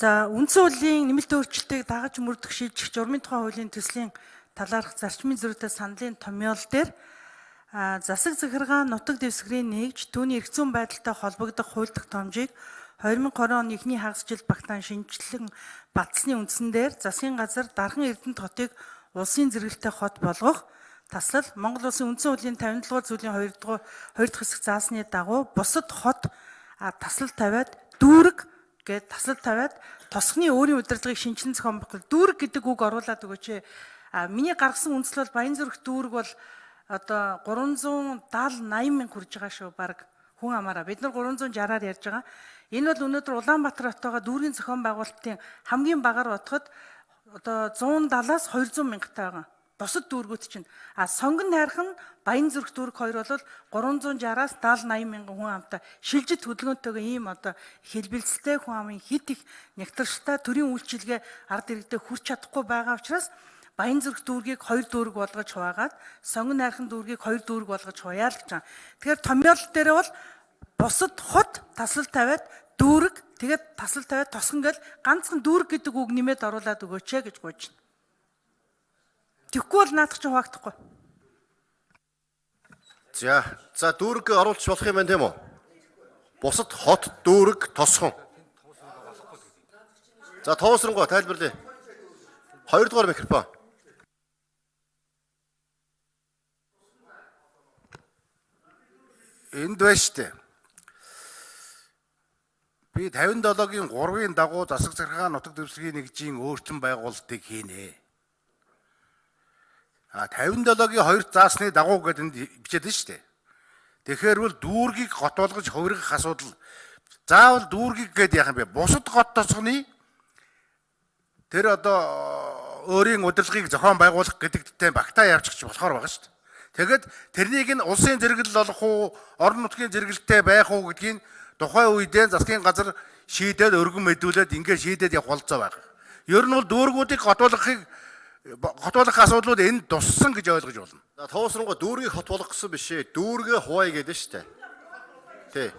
За үндсэн хуулийн нэмэлт өөрчлөлтийг дагаж мөрдөх шийдэх журмын тухай хуулийн төслийн талаарх зарчмын зөрүүтэй саналын томьёол дээр засаг захиргаан нутаг дэвсгэрийн нэгж түүний эрх зүйн байдалтай холбогдох хууль тогтоомжийг 2020 оны эхний хагас жилд багтаан шинжилэн баталсны үндсэн дээр засгийн газар Дархан Эрдэнэт хотыг улсын зэрэгэлтэй хот болгох таслал Монгол Улсын үндсэн хуулийн 57 дугаар зүйлийн 2 дахь хэсэг заасны дагуу бусад хот таслал тавиад дүүрэг гээд таслал тавиад тосхны өөрийн удирдлагыг шинжилэн зохион байгуулах. Дүүрэг гэдэг үг оруулаад өгөөч. Миний гаргасан үндсэл бол Баянзүрх дүүрэг бол одоо 370-80 мянга хүрж байгаа шүү. Бараг хүн амаараа бид нар 360-аар ярьж байгаа. Энэ бол өнөөдөр Улаанбаатар хотоогоо дүүргийн зохион байгуулалтын хамгийн багаар бодоход одоо 170-аас 200 мянгатай байгаа. Бусад дүүргүүд чинь сонгон найрхан Баянзүрх дүүрэг хоёр бол 360-аас 70-80 мянган хүн амтай шилжит хөдөлгөөнтэйгээ ийм одоо хэлбэлцэлтэй хүн амын хит их нягтралтай төрийн үйлчилгээ ард иргэдэд хүрч чадахгүй байгаа учраас Баянзүрх дүүргийг 2 дүүрэг болгож хуваагаад сонгон найрхан дүүргийг 2 дүүрэг болгож хуваа л гэж байгаа. Тэгэхээр томьёол дээр бол бусад хот таслал тавиад дүүрэг тэгээд таслал тавиад тосгон гэл ганцхан дүүрэг гэдэг үг нэмээд оруулаад өгөөч гэж гуйж байна. Тэгэхгүй бол наадах чинь хуваагдахгүй. За дүүрэг оруулж болох юм байна тийм үү? Бусад хот, дүүрэг, тосхон. За тоосронгоо тайлбарлая. 2 дугаар микрофон. Энд байна штэ. Би 57-гийн 3-ын дагуу засаг захиргаан нутаг дэвсгэрийн нэгжийн өөрчлөн байгуулалтыг хийнэ. 57-гийн 2 заасны дагуу гэдэг энд бичээд байна штэ. Тэгэхээр бол дүүргийг хот болгож хувиргах асуудал заавал дүүргийг гээд яах юм бэ? Бусад хот тосгоны тэр одоо өөрийн удирдлагыг зохион байгуулах гэдэгтээ багтаа явчих болохоор байгаа шүү дээ. Тэгэд тэрнийг нь улсын зэрэглэл болох уу, орон нутгийн зэрэгэлтэй байх уу гэдгийг тухайн үедээ засгийн газар шийдээд өргөн мэдүүлээд ингээд шийдээд явах болцоо байгаа. Ер нь бол дүүргүүдийг хотуулах асуудлууд энд туссан гэж ойлгож болно. За тоосронгоо дүүргийг хот болгох гэсэн биш ээ. Дүүргээ хуваая гэдэг шүү дээ. Тий.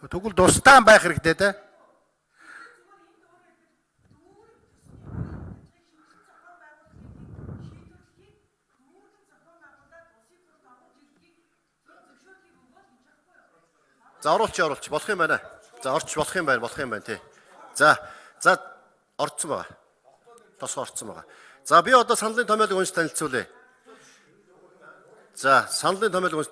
Тэгвэл тусдаа байх хэрэгтэй те. За оруулч болох юм байна. За орч болох юм байна тий. За орцсон байгаа. Тосгоо орцсон байгаа. За би одоо саналын томьёолыг унш танилцуулъя. За саналын томьёолыг унш